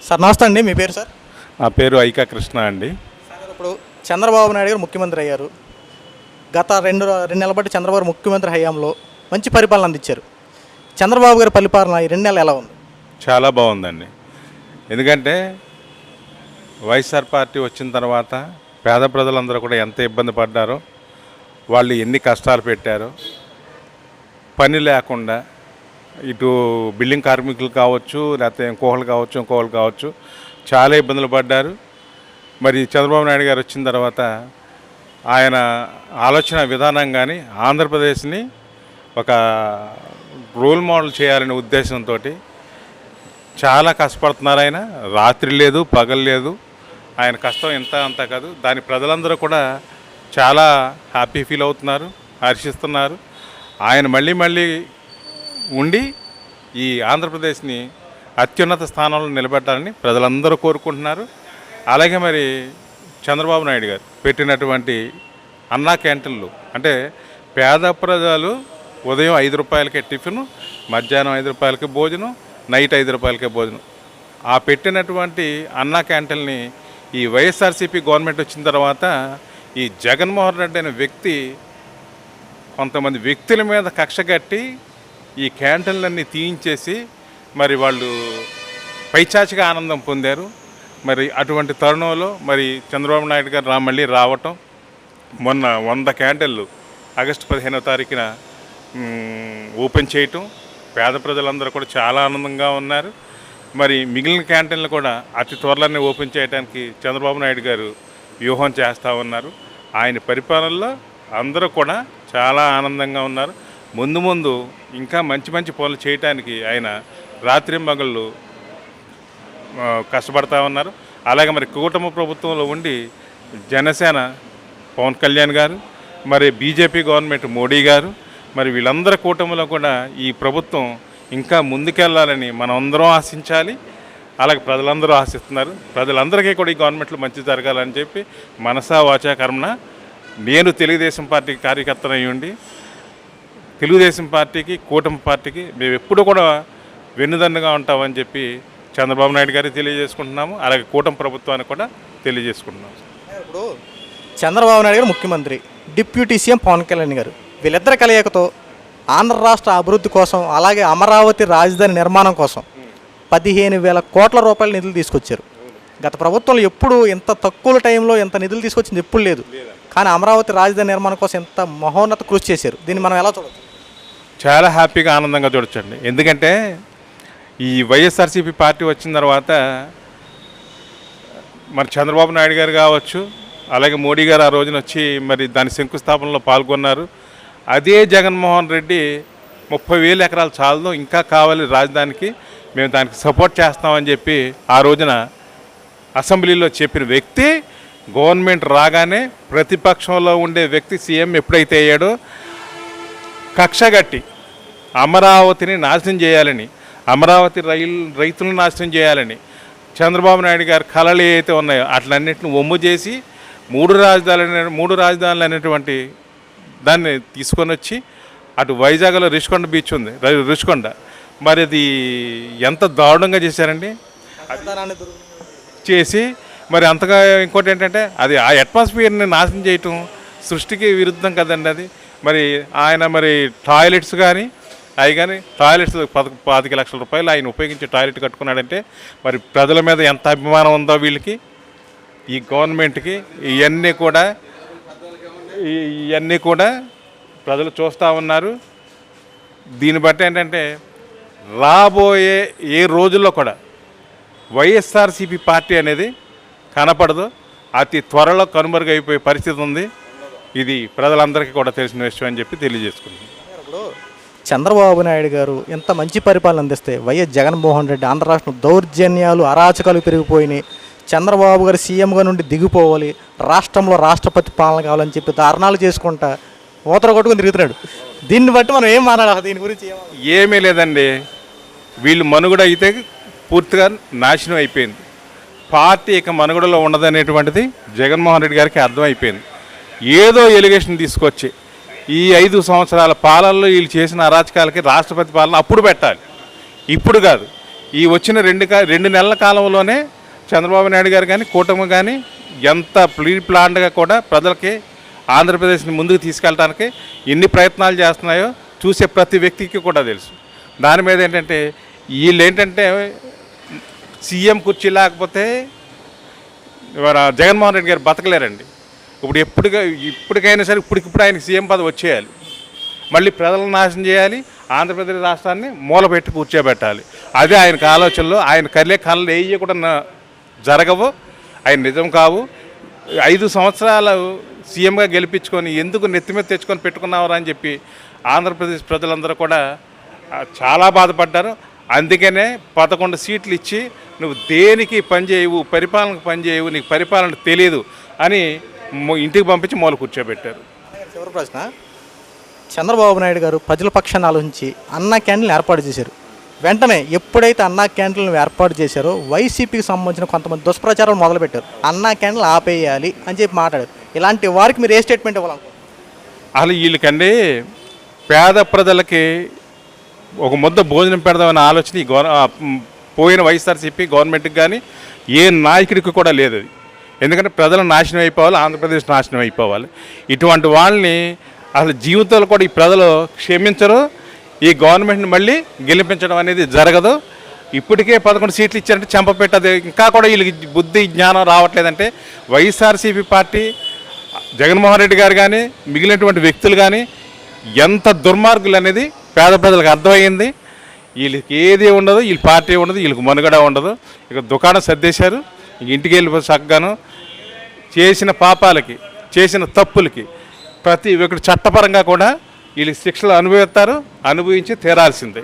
Sir నమస్తే అండి, మీ పేరు సార్? నా పేరు ఐకా కృష్ణ అండి. సార్ ఇప్పుడు చంద్రబాబు నాయుడు గారు ముఖ్యమంత్రి అయ్యారు. గత రెండు నెలల బట్టి చంద్రబాబు ముఖ్యమంత్రి హయాంలో మంచి పరిపాలన అందించారు. చంద్రబాబు గారి పరిపాలన ఈ 2 నెలలు ఎలా ఉంది? చాలా బాగుందండి. ఎందుకంటే వైఎస్ఆర్ పార్టీ వచ్చిన తర్వాత పేద ప్రజలందరూ కూడా ఎంత ఇబ్బంది పడ్డారో, వాళ్ళు ఎన్ని కష్టాలు పెట్టారో, పని లేకుండా ఇటు బిల్డింగ్ కార్మికులు కావచ్చు, లేకపోతే ఇంకోళ్ళు కావచ్చు చాలా ఇబ్బందులు పడ్డారు. మరి చంద్రబాబు నాయుడు గారు వచ్చిన తర్వాత ఆయన ఆలోచన విధానం కానీ ఆంధ్రప్రదేశ్ని ఒక రోల్ మోడల్ చేయాలనే ఉద్దేశంతో చాలా కష్టపడుతున్నారు. ఆయన రాత్రి లేదు పగలు లేదు, ఆయన కష్టం ఇంత అంతా కాదు. దాని ప్రజలందరూ కూడా చాలా హ్యాపీ ఫీల్ అవుతున్నారు, హర్షిస్తున్నారు. ఆయన మళ్ళీ ఉండి ఈ ఆంధ్రప్రదేశ్ని అత్యున్నత స్థానంలో నిలబెట్టాలని ప్రజలందరూ కోరుకుంటున్నారు. అలాగే మరి చంద్రబాబు నాయుడు గారు పెట్టినటువంటి అన్నా క్యాంటీన్లు, అంటే పేద ప్రజలు ఉదయం 5 రూపాయలకే టిఫిన్, మధ్యాహ్నం 5 రూపాయలకే భోజనం, నైట్ 5 రూపాయలకే భోజనం, ఆ పెట్టినటువంటి అన్నా క్యాంటీన్ని ఈ వైఎస్ఆర్సీపీ గవర్నమెంట్ వచ్చిన తర్వాత ఈ జగన్మోహన్ రెడ్డి అనే వ్యక్తి కొంతమంది వ్యక్తుల మీద కక్ష కట్టి ఈ క్యాంటీన్లన్నీ తీయించేసి మరి వాళ్ళు పైచాచిగా ఆనందం పొందారు. మరి అటువంటి తరుణంలో మరి చంద్రబాబు నాయుడు గారు మళ్ళీ రావటం, మొన్న 100 క్యాంటీన్లు ఆగస్టు 15వ తారీఖున ఓపెన్ చేయటం, పేద ప్రజలందరూ కూడా చాలా ఆనందంగా ఉన్నారు. మరి మిగిలిన క్యాంటీన్లు కూడా అతి త్వరలోనే ఓపెన్ చేయడానికి చంద్రబాబు నాయుడు గారు వ్యూహం చేస్తూ ఉన్నారు. ఆయన పరిపాలనలో అందరూ కూడా చాలా ఆనందంగా ఉన్నారు. ముందు ఇంకా మంచి పనులు చేయడానికి ఆయన రాత్రింబగళ్ళు కష్టపడతా ఉన్నారు. అలాగే మరి కూటమి ప్రభుత్వంలో ఉండి జనసేన పవన్ కళ్యాణ్ గారు, మరి బీజేపీ గవర్నమెంట్ మోడీ గారు, మరి వీళ్ళందరి కూటమిలో కూడా ఈ ప్రభుత్వం ఇంకా ముందుకెళ్ళాలని మనం అందరం ఆశించాలి. అలాగే ప్రజలందరూ ఆశిస్తున్నారు. ప్రజలందరికీ కూడా ఈ గవర్నమెంట్లో మంచి జరగాలని చెప్పి మనసా వాచా కర్మన నేను తెలుగుదేశం పార్టీ కార్యకర్తను అయ్యుండి తెలుగుదేశం పార్టీకి కూటమి పార్టీకి మేము ఎప్పుడు కూడా వెన్నుదన్నుగా ఉంటామని చెప్పి చంద్రబాబు నాయుడు గారికి తెలియజేసుకుంటున్నాము. అలాగే కూటమి ప్రభుత్వానికి కూడా తెలియజేసుకుంటున్నాము. ఇప్పుడు చంద్రబాబు నాయుడు గారు ముఖ్యమంత్రి, డిప్యూటీ సీఎం పవన్ కళ్యాణ్ గారు, వీళ్ళిద్దరి కలయికతో ఆంధ్ర రాష్ట్ర అభివృద్ధి కోసం, అలాగే అమరావతి రాజధాని నిర్మాణం కోసం 15,000 కోట్ల రూపాయల నిధులు తీసుకొచ్చారు. గత ప్రభుత్వంలో ఎప్పుడు ఇంత తక్కువ టైంలో ఇంత నిధులు తీసుకొచ్చింది ఎప్పుడు లేదు. కానీ అమరావతి రాజధాని నిర్మాణం కోసం ఎంత మహోన్నత కృషి చేశారు. దీన్ని మనం ఎలా చూడవచ్చు? చాలా హ్యాపీగా ఆనందంగా చూడొచ్చండి. ఎందుకంటే ఈ వైఎస్ఆర్సీపీ పార్టీ వచ్చిన తర్వాత మరి చంద్రబాబు నాయుడు గారు కావచ్చు, అలాగే మోడీ గారు ఆ రోజున వచ్చి మరి దాని శంకుస్థాపనలో పాల్గొన్నారు. అదే జగన్మోహన్ రెడ్డి 30,000 ఎకరాలు చాలదు, ఇంకా కావాలి రాజధానికి, మేము దానికి సపోర్ట్ చేస్తామని చెప్పి ఆ రోజున అసెంబ్లీలో చెప్పిన వ్యక్తి గవర్నమెంట్ రాగానే ప్రతిపక్షంలో ఉండే వ్యక్తి సీఎం ఎప్పుడైతే అయ్యాడో కక్షగట్టి అమరావతిని నాశనం చేయాలని, అమరావతి రైతులను నాశనం చేయాలని చంద్రబాబు నాయుడు గారి కళలు ఏవైతే ఉన్నాయో అట్లన్నింటిని ఒమ్ము చేసి మూడు రాజధానులు అనేటువంటి దాన్ని తీసుకొని వచ్చి అటు వైజాగ్లో రిషికొండ బీచ్ ఉంది, రిషికొండ, మరి అది ఎంత దారుణంగా చేశారండి. చేసి మరి అంతగా ఇంకోటి ఏంటంటే అది ఆ అట్మాస్ఫియర్ని నాశనం చేయటం సృష్టికి విరుద్ధం కదండి అది. మరి ఆయన మరి టాయిలెట్స్ కానీ టాయిలెట్స్ 25 లక్షల రూపాయలు ఆయన ఉపయోగించి టాయిలెట్ కట్టుకున్నాడంటే మరి ప్రజల మీద ఎంత అభిమానం ఉందో వీళ్ళకి, ఈ గవర్నమెంట్కి. ఇవన్నీ కూడా ప్రజలు చూస్తూ ఉన్నారు. దీన్ని బట్టి ఏంటంటే రాబోయే ఏ రోజుల్లో కూడా వైఎస్ఆర్సీపీ పార్టీ అనేది కనపడదు, అతి త్వరలో కనుమరుగైపోయే పరిస్థితి ఉంది. ఇది ప్రజలందరికీ కూడా తెలిసిన విషయం అని చెప్పి తెలియజేసుకుంటున్నాం. ఇప్పుడు చంద్రబాబు నాయుడు గారు ఎంత మంచి పరిపాలన అందిస్తే వైఎస్ జగన్మోహన్ రెడ్డి ఆంధ్ర రాష్ట్రం దౌర్జన్యాలు అరాచకాలు పెరిగిపోయినాయి, చంద్రబాబు గారు సీఎంగా నుండి దిగిపోవాలి, రాష్ట్రంలో రాష్ట్రపతి పాలన కావాలని చెప్పి దారుణాలు చేసుకుంటా ఊతర కొట్టుకుని తిరుగుతున్నాడు. దీన్ని బట్టి మనం ఏం మాట్లాడాలి? దీని గురించి ఏమీ లేదండి. వీళ్ళు మనుగడ అయితే పూర్తిగా నాశనం అయిపోయింది. పార్టీ ఇక మనుగడలో ఉండదనేటువంటిది జగన్మోహన్ రెడ్డి గారికి అర్థమైపోయింది. ఏదో ఎలిగేషన్ తీసుకొచ్చి ఈ 5 సంవత్సరాల పాలనలో వీళ్ళు చేసిన అరాచకాలకి రాష్ట్రపతి పాలన అప్పుడు పెట్టాలి, ఇప్పుడు కాదు. ఈ వచ్చిన 2 నెలల కాలంలోనే చంద్రబాబు నాయుడు గారు కానీ కూటమి కానీ ఎంత ప్లాన్డ్గా కూడా ప్రజలకి ఆంధ్రప్రదేశ్ని ముందుకు తీసుకెళ్ళడానికి ఎన్ని ప్రయత్నాలు చేస్తున్నాయో చూసే ప్రతి వ్యక్తికి కూడా తెలుసు. దాని మీద ఏంటంటే వీళ్ళు ఏంటంటే సీఎం కుర్చీ లేకపోతే జగన్మోహన్ రెడ్డి గారు బతకలేరండి. ఇప్పటికైనా సరే ఇప్పటికిప్పుడు ఆయనకి సీఎం పదవి వచ్చేయాలి, మళ్ళీ ప్రజలను నాశనం చేయాలి, ఆంధ్రప్రదేశ్ రాష్ట్రాన్ని మూలపెట్టి కూర్చోబెట్టాలి. అదే ఆయనకు ఆలోచనలో. ఆయన కళ్ళు వేయ కూడా జరగవు, ఆయన నిజం కావు. 5 సంవత్సరాలు సీఎంగా గెలిపించుకొని ఎందుకు నెత్తి మీద తెచ్చుకొని పెట్టుకున్నావరా అని చెప్పి ఆంధ్రప్రదేశ్ ప్రజలందరూ కూడా చాలా బాధపడ్డారు. అందుకనే 11 సీట్లు ఇచ్చి నువ్వు దేనికి పనిచేయవు, పరిపాలనకు పనిచేయవు, నీకు పరిపాలన తెలియదు అని ఇంటికి పంపించి మూల కూర్చోబెట్టారు. చివరి ప్రశ్న, చంద్రబాబు నాయుడు గారు ప్రజల పక్షాన్ని ఆలోచించి అన్నా క్యాంటీన్లు ఏర్పాటు చేశారు. వెంటనే ఎప్పుడైతే అన్నా క్యాంటీన్లు ఏర్పాటు చేశారో వైసీపీకి సంబంధించిన కొంతమంది దుష్ప్రచారాలు మొదలుపెట్టారు. అన్నా క్యాంటీన్లు ఆపేయాలి అని చెప్పి మాట్లాడారు. ఇలాంటి వారికి మీరు ఏ స్టేట్మెంట్ ఇవ్వాలనుకుంటున్నారు? అసలు వీళ్ళకండి పేద ప్రజలకి ఒక ముద్ద భోజనం పెడదామనే ఆలోచన పోయిన వైఎస్ఆర్సీపీ గవర్నమెంట్కి కానీ ఏ నాయకుడికి కూడా లేదు. అది ఎందుకంటే ప్రజలు నాశనం అయిపోవాలి, ఆంధ్రప్రదేశ్ నాశనం అయిపోవాలి. ఇటువంటి వాళ్ళని అసలు జీవితాలు కూడా ఈ ప్రజలు క్షమించరు. ఈ గవర్నమెంట్ని మళ్ళీ గెలిపించడం అనేది జరగదు. ఇప్పటికే 11 సీట్లు ఇచ్చారంటే చెంపపెట్టది. ఇంకా కూడా వీళ్ళకి బుద్ధి జ్ఞానం రావట్లేదంటే వైఎస్ఆర్సీపీ పార్టీ, జగన్మోహన్ రెడ్డి గారు కానీ మిగిలినటువంటి వ్యక్తులు కానీ ఎంత దుర్మార్గులు అనేది పేద ప్రజలకు అర్థమైంది. వీళ్ళకి ఏది ఉండదు, వీళ్ళ పార్టీ ఉండదు, వీళ్ళకి మనుగడ ఉండదు. ఇక దుకాణం సర్దేశారు. ఇంటికి వెళ్ళిపోయి చక్కగాను చేసిన పాపాలకి, చేసిన తప్పులకి ప్రతి ఒక్కటి చట్టపరంగా కూడా వీళ్ళకి శిక్షలు అనుభవిస్తారు, అనుభవించి తీరాల్సిందే.